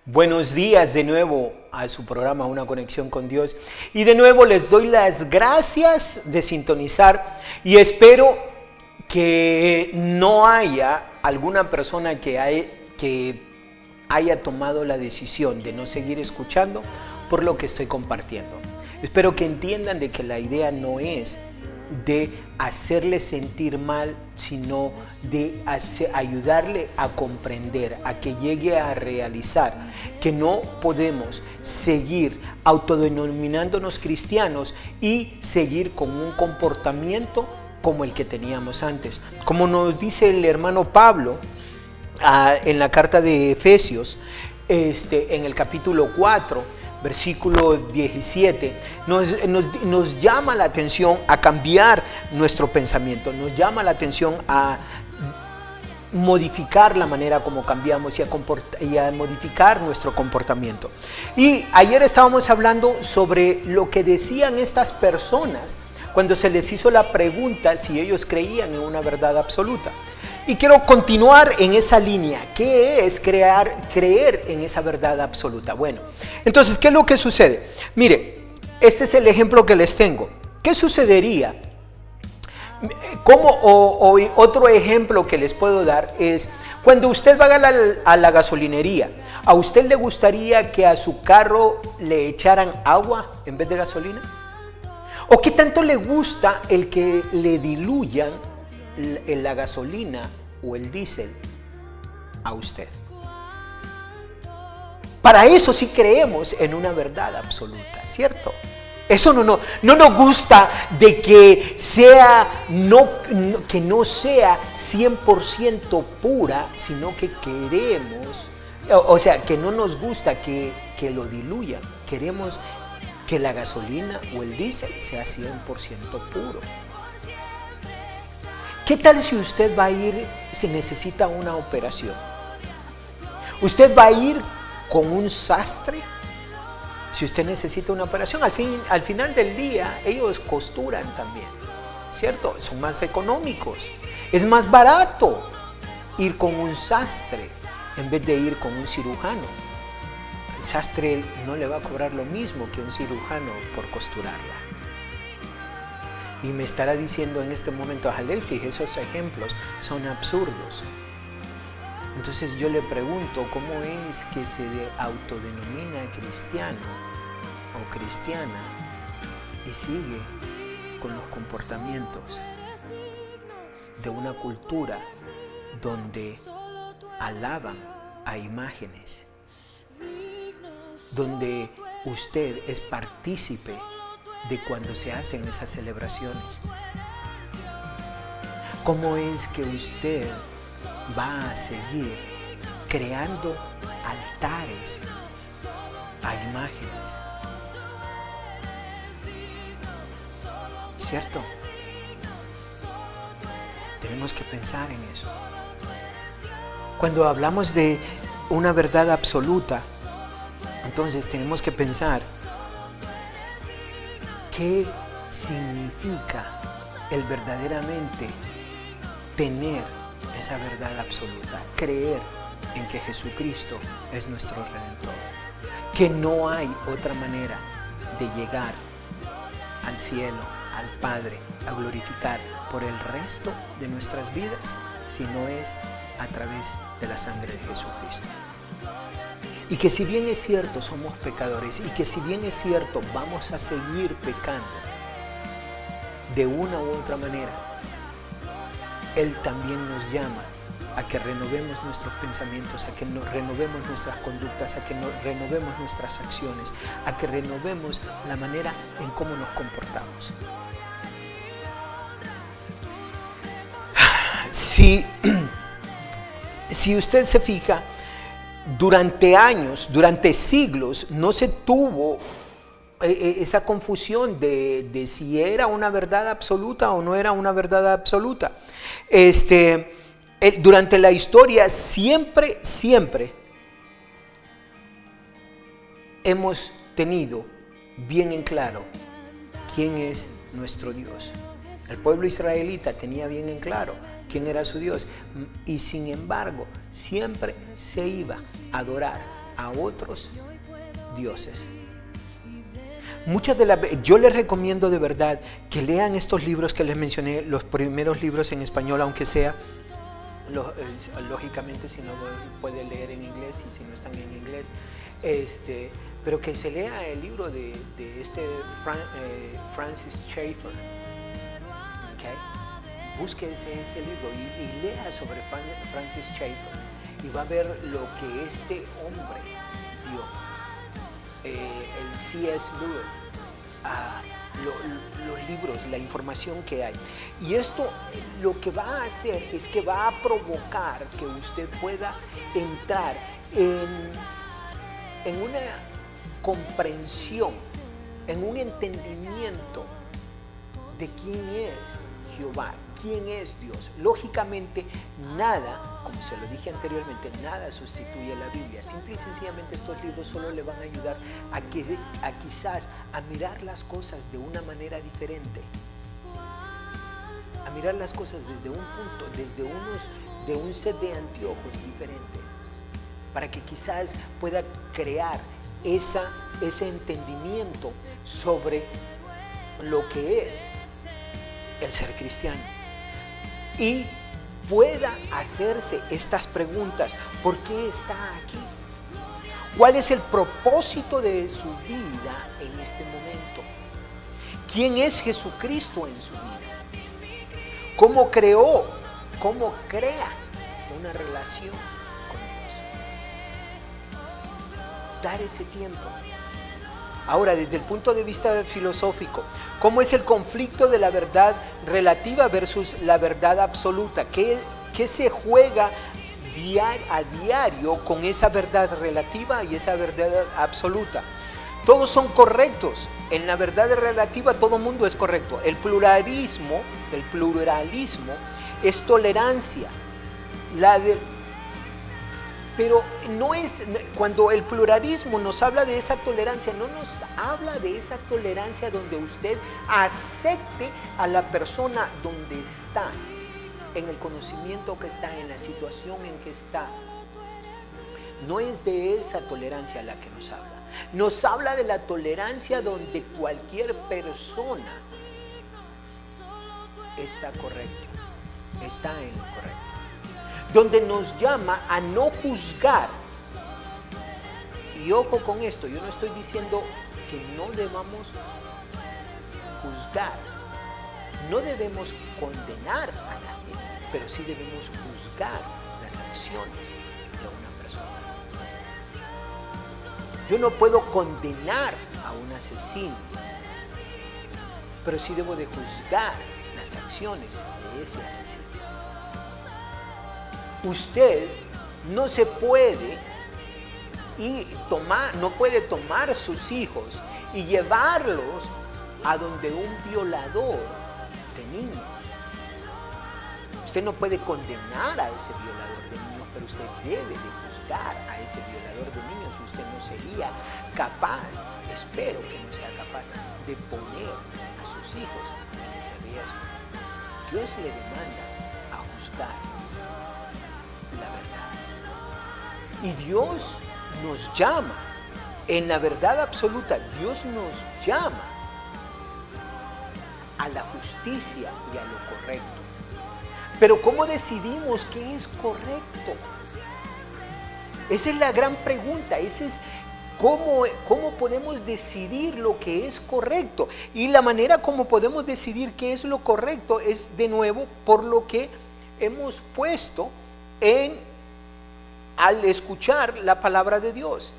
Buenos días de nuevo a su programa Una Conexión con Dios. Y de nuevo les doy las gracias de sintonizar y espero que no haya alguna persona que haya tomado la decisión de no seguir escuchando por lo que estoy compartiendo. Espero que entiendan de que la idea no es de hacerle sentir mal, sino de ayudarle a comprender, a que llegue a realizar que no podemos seguir autodenominándonos cristianos y seguir con un comportamiento como el que teníamos antes. Como nos dice el hermano Pablo en la carta de Efesios, en el capítulo 4, versículo 17, nos llama la atención a cambiar nuestro pensamiento, nos llama la atención a modificar la manera como cambiamos y a modificar nuestro comportamiento. Y ayer estábamos hablando sobre lo que decían estas personas cuando se les hizo la pregunta si ellos creían en una verdad absoluta. Y quiero continuar en esa línea. ¿Qué es creer en esa verdad absoluta? Bueno, entonces, ¿qué es lo que sucede? Mire, este es el ejemplo que les tengo. ¿Qué sucedería? Otro ejemplo que les puedo dar es cuando usted va a la gasolinería. ¿A usted le gustaría que a su carro le echaran agua en vez de gasolina? ¿O qué tanto le gusta el que le diluyan la gasolina o el diésel a usted? Para eso sí creemos en una verdad absoluta, ¿cierto? Eso no nos gusta de que que no sea 100% pura, sino que queremos, o sea, que no nos gusta que lo diluyan. Queremos que la gasolina o el diésel sea 100% puro. ¿Qué tal si usted va a ir, si necesita una operación? ¿Usted va a ir con un sastre? Si usted necesita una operación, al final del día ellos costuran también, ¿cierto? Son más económicos. Es más barato ir con un sastre en vez de ir con un cirujano. El sastre no le va a cobrar lo mismo que un cirujano por costurarla. Y me estará diciendo en este momento, Alexis, esos ejemplos son absurdos. Entonces yo le pregunto, ¿cómo es que se autodenomina cristiano o cristiana y sigue con los comportamientos de una cultura donde alaban a imágenes, donde usted es partícipe de cuando se hacen esas celebraciones? ¿Cómo es que usted va a seguir creando altares a imágenes? ¿Cierto? Tenemos que pensar en eso. Cuando hablamos de una verdad absoluta, entonces tenemos que pensar qué significa el verdaderamente tener esa verdad absoluta, creer en que Jesucristo es nuestro Redentor, que no hay otra manera de llegar al cielo, al Padre, a glorificar por el resto de nuestras vidas, si no es a través de la sangre de Jesucristo. Y que si bien es cierto somos pecadores y que si bien es cierto vamos a seguir pecando de una u otra manera, Él también nos llama a que renovemos nuestros pensamientos, a que renovemos nuestras conductas, a que renovemos nuestras acciones, a que renovemos la manera en cómo nos comportamos. Si usted se fija, durante años, durante siglos, no se tuvo esa confusión de si era una verdad absoluta o no era una verdad absoluta. Durante la historia siempre hemos tenido bien en claro quién es nuestro Dios. El pueblo israelita tenía bien en claro quién era su Dios, y sin embargo siempre se iba a adorar a otros dioses. Yo les recomiendo de verdad que lean estos libros que les mencioné, los primeros libros en español, aunque sea, lógicamente si no puede leer en inglés y si no están en inglés, pero que se lea el libro de Francis Schaeffer. ¿Okay? Busque ese libro y lea sobre Francis Schaeffer y va a ver lo que este hombre dio. El C.S. Lewis, los libros, la información que hay. Y esto lo que va a hacer es que va a provocar que usted pueda entrar en una comprensión, en un entendimiento de quién es Jehová, quién es Dios. Lógicamente, nada, como se lo dije anteriormente, nada sustituye la Biblia. Simple y sencillamente estos libros solo le van a ayudar a quizás a mirar las cosas de una manera diferente. A mirar las cosas desde un punto, de un set de anteojos diferente. Para que quizás pueda crear ese entendimiento sobre lo que es el ser cristiano y pueda hacerse estas preguntas: ¿por qué está aquí? ¿Cuál es el propósito de su vida en este momento? ¿Quién es Jesucristo en su vida? ¿Cómo crea una relación con Dios? Dar ese tiempo. Ahora, desde el punto de vista filosófico, ¿cómo es el conflicto de la verdad relativa versus la verdad absoluta? ¿Qué se juega a diario con esa verdad relativa y esa verdad absoluta? Todos son correctos. En la verdad relativa todo el mundo es correcto. El pluralismo es tolerancia. Pero no es, cuando el pluralismo nos habla de esa tolerancia, no nos habla de esa tolerancia donde usted acepte a la persona donde está, en el conocimiento que está, en la situación en que está. No es de esa tolerancia a la que nos habla. Nos habla de la tolerancia donde cualquier persona está correcto, está en lo correcto. Donde nos llama a no juzgar. Y ojo con esto, yo no estoy diciendo que no debamos juzgar, no debemos condenar a nadie, pero sí debemos juzgar las acciones de una persona. Yo no puedo condenar a un asesino, pero sí debo de juzgar las acciones de ese asesino. Usted no se puede no puede tomar sus hijos y llevarlos a donde un violador de niños. Usted no puede condenar a ese violador de niños, pero usted debe de juzgar a ese violador de niños. Usted no sería capaz, espero que no sea capaz, de poner a sus hijos en ese riesgo. Dios le demanda a juzgar la verdad. Y Dios nos llama, en la verdad absoluta, Dios nos llama a la justicia y a lo correcto. Pero ¿cómo decidimos qué es correcto? Esa es la gran pregunta. Esa es ¿cómo podemos decidir lo que es correcto? Y la manera como podemos decidir qué es lo correcto es, de nuevo, por lo que hemos puesto al escuchar la palabra de Dios.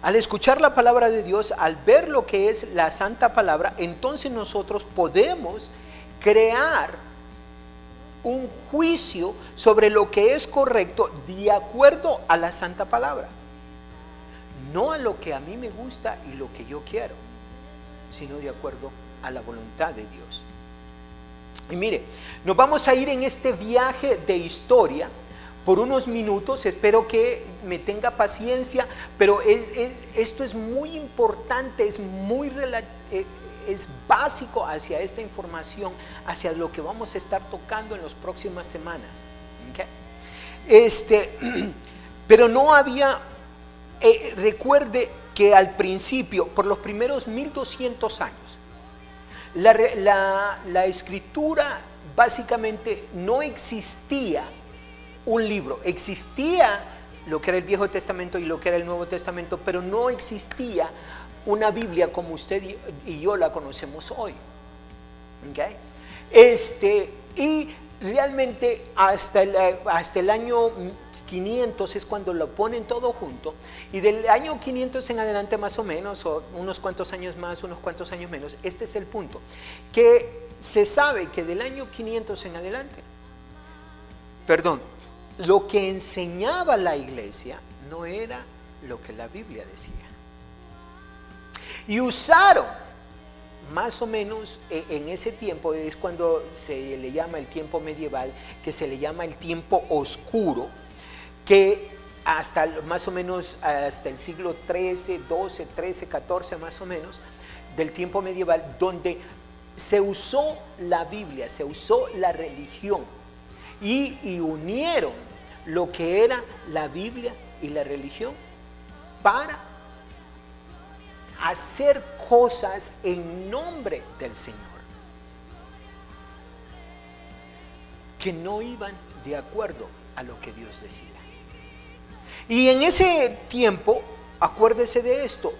Al escuchar la palabra de Dios, al ver lo que es la santa palabra, entonces nosotros podemos crear un juicio sobre lo que es correcto de acuerdo a la santa palabra. No a lo que a mí me gusta y lo que yo quiero, sino de acuerdo a la voluntad de Dios. Y mire, nos vamos a ir en este viaje de historia por unos minutos. Espero que me tenga paciencia, pero esto es muy importante, es básico hacia esta información, hacia lo que vamos a estar tocando en las próximas semanas. ¿Okay? Pero no había recuerde que al principio, por los primeros 1200 años, la escritura básicamente no existía un libro. Existía lo que era el Viejo Testamento y lo que era el Nuevo Testamento, pero no existía una Biblia como usted y yo la conocemos hoy. ¿Okay? Y realmente hasta el año 500 es cuando lo ponen todo junto, y del año 500 en adelante más o menos, o unos cuantos años más, unos cuantos años menos, este es el punto, que se sabe que del año 500 en adelante, lo que enseñaba la iglesia no era lo que la Biblia decía. Y usaron, más o menos en ese tiempo, es cuando se le llama el tiempo medieval, que se le llama el tiempo oscuro, que hasta más o menos hasta el siglo XIII, XII, XIII, XIV más o menos, del tiempo medieval, donde se usó la Biblia, se usó la religión y unieron lo que era la Biblia y la religión para hacer cosas en nombre del Señor que no iban de acuerdo a lo que Dios decía. Y en ese tiempo, acuérdese de esto,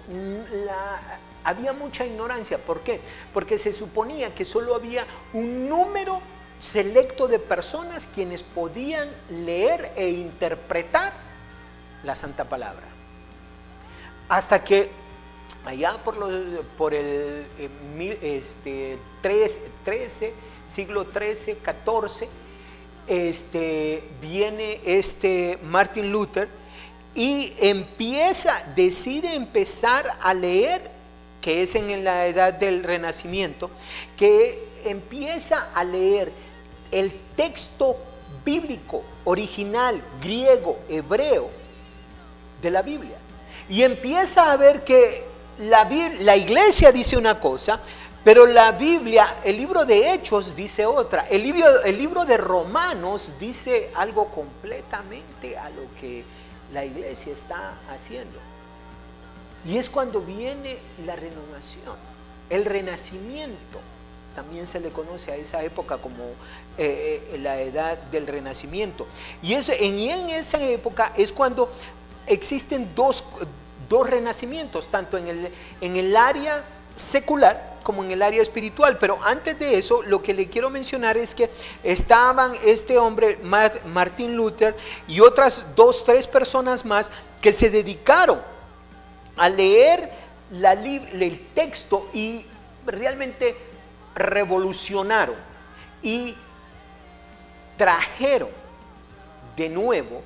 había mucha ignorancia. ¿Por qué? Porque se suponía que solo había un número selecto de personas quienes podían leer e interpretar la Santa Palabra. Hasta que allá por el siglo XIII, XIV, viene Martin Luther y decide empezar a leer, que es en la edad del Renacimiento, que empieza a leer el texto bíblico original, griego, hebreo, de la Biblia. Y empieza a ver que la iglesia dice una cosa, pero la Biblia, el libro de Hechos dice otra. El libro de Romanos dice algo completamente a lo que la iglesia está haciendo. Y es cuando viene la renovación, el renacimiento. También se le conoce a esa época como la edad del Renacimiento. Y en esa época es cuando existen dos renacimientos, tanto en el área secular como en el área espiritual. Pero antes de eso, lo que le quiero mencionar es que estaban este hombre Martin Luther y otras 2-3 personas más que se dedicaron a leer el texto y realmente revolucionaron y trajeron de nuevo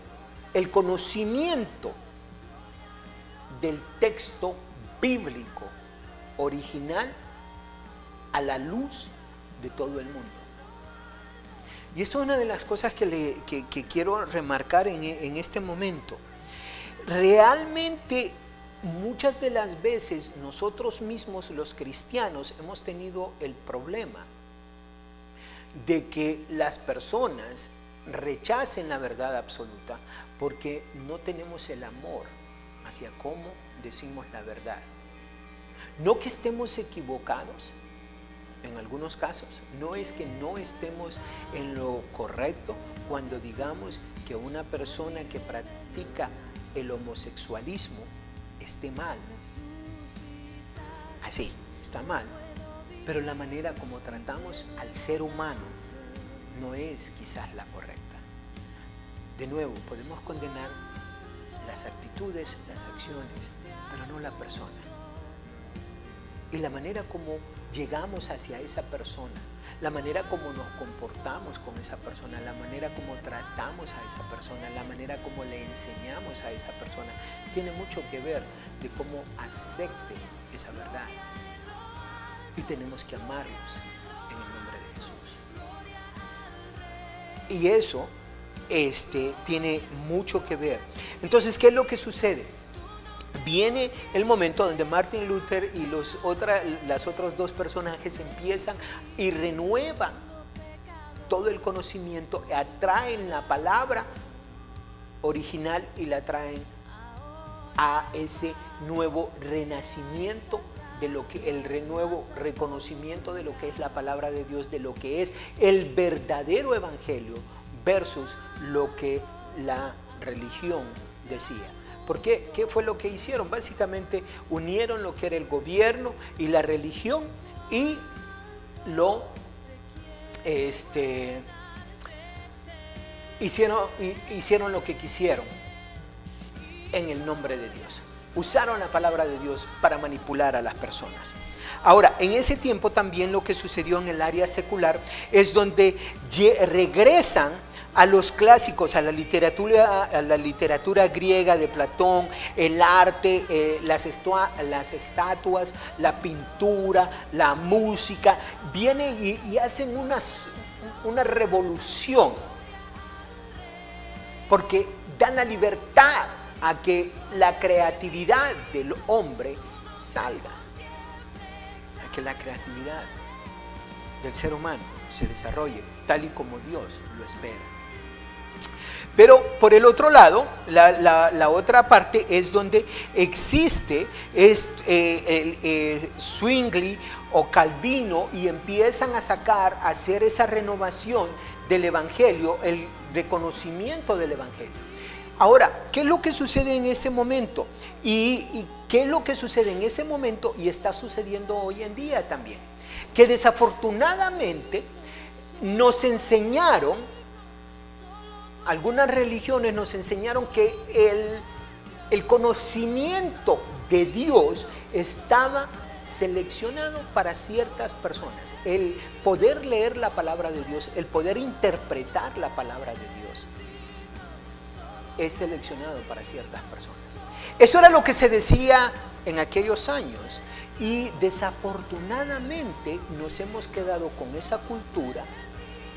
el conocimiento del texto bíblico original a la luz de todo el mundo. Y esto es una de las cosas que quiero remarcar en este momento. Realmente muchas de las veces nosotros mismos los cristianos hemos tenido el problema de que las personas rechacen la verdad absoluta porque no tenemos el amor hacia cómo decimos la verdad. No que estemos equivocados en algunos casos, no es que no estemos en lo correcto cuando digamos que una persona que practica el homosexualismo esté mal. Así, está mal. Pero la manera como tratamos al ser humano no es quizás la correcta. De nuevo, podemos condenar las actitudes, las acciones, pero no la persona. Y la manera como llegamos hacia esa persona, la manera como nos comportamos con esa persona, la manera como tratamos a esa persona, la manera como le enseñamos a esa persona, tiene mucho que ver de cómo acepte esa verdad. Y tenemos que amarlos en el nombre de Jesús. Y eso tiene mucho que ver. Entonces, ¿qué es lo que sucede? Viene el momento donde Martin Luther y las otros 2 personajes empiezan y renuevan todo el conocimiento, atraen la palabra original y la traen a ese nuevo renacimiento, de lo que el nuevo reconocimiento de lo que es la palabra de Dios, de lo que es el verdadero evangelio versus lo que la religión decía. ¿Por qué? ¿Qué fue lo que hicieron? Básicamente unieron lo que era el gobierno y la religión y lo hicieron lo que quisieron en el nombre de Dios. Usaron la palabra de Dios para manipular a las personas. Ahora, en ese tiempo también lo que sucedió en el área secular es donde regresan a los clásicos, a la literatura griega de Platón, el arte, las estatuas, la pintura, la música. Viene y hacen una revolución, porque dan la libertad a que la creatividad del hombre salga, a que la creatividad del ser humano se desarrolle tal y como Dios lo espera. Pero por el otro lado, la otra parte es donde existe Zwingli o Calvino, y empiezan a hacer esa renovación del evangelio, el reconocimiento del evangelio. Ahora, ¿qué es lo que sucede en ese momento? ¿Y qué es lo que sucede en ese momento y está sucediendo hoy en día también? Que desafortunadamente nos enseñaron, algunas religiones nos enseñaron que el conocimiento de Dios estaba seleccionado para ciertas personas. El poder leer la palabra de Dios, el poder interpretar la palabra de Dios, es seleccionado para ciertas personas. Eso era lo que se decía en aquellos años, y desafortunadamente nos hemos quedado con esa cultura,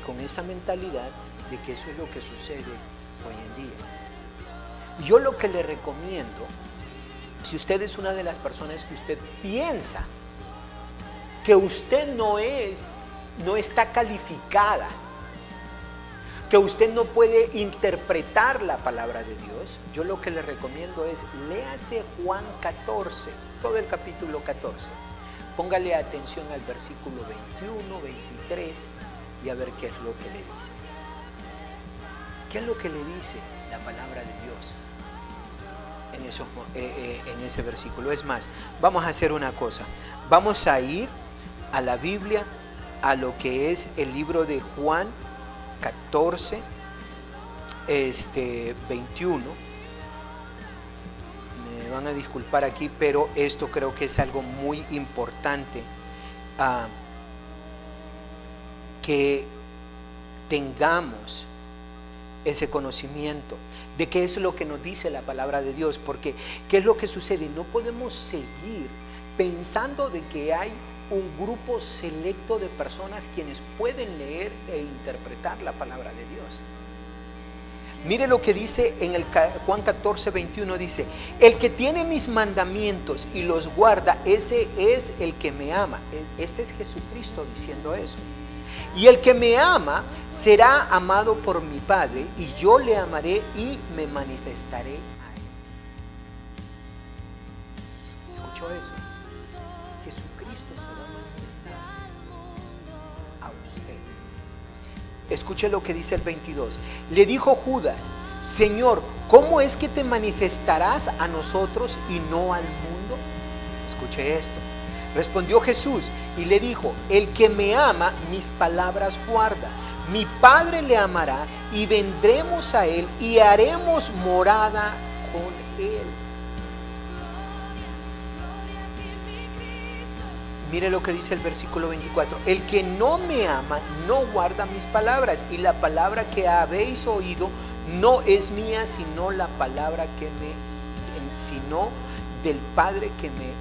con esa mentalidad de que eso es lo que sucede hoy en día. Yo lo que le recomiendo, si usted es una de las personas que usted piensa que usted no está calificada, que usted no puede interpretar la palabra de Dios, yo lo que le recomiendo es léase Juan 14, todo el capítulo 14. Póngale atención al versículo 21, 23 y a ver qué es lo que le dice. ¿Qué es lo que le dice la palabra de Dios en ese versículo? Es más, vamos a hacer una cosa. Vamos a ir a la Biblia, a lo que es el libro de Juan 14, 21. Me van a disculpar aquí, pero esto creo que es algo muy importante, que tengamos ese conocimiento de qué es lo que nos dice la palabra de Dios, porque qué es lo que sucede. No podemos seguir pensando de que hay un grupo selecto de personas quienes pueden leer e interpretar la palabra de Dios. Mire lo que dice en el Juan 14, 21, dice: el que tiene mis mandamientos y los guarda, ese es el que me ama. Este es Jesucristo diciendo eso. Y el que me ama será amado por mi Padre, y yo le amaré y me manifestaré a él. ¿Escuchó eso? Jesucristo se va a manifestar a usted. Escuche lo que dice el 22. Le dijo Judas: Señor, ¿cómo es que te manifestarás a nosotros y no al mundo? Escuche esto. Respondió Jesús y le dijo: el que me ama, mis palabras guarda. Mi Padre le amará y vendremos a él y haremos morada con él. Mire lo que dice el versículo 24. El que no me ama no guarda mis palabras, y la palabra que habéis oído no es mía, sino la palabra sino del Padre que me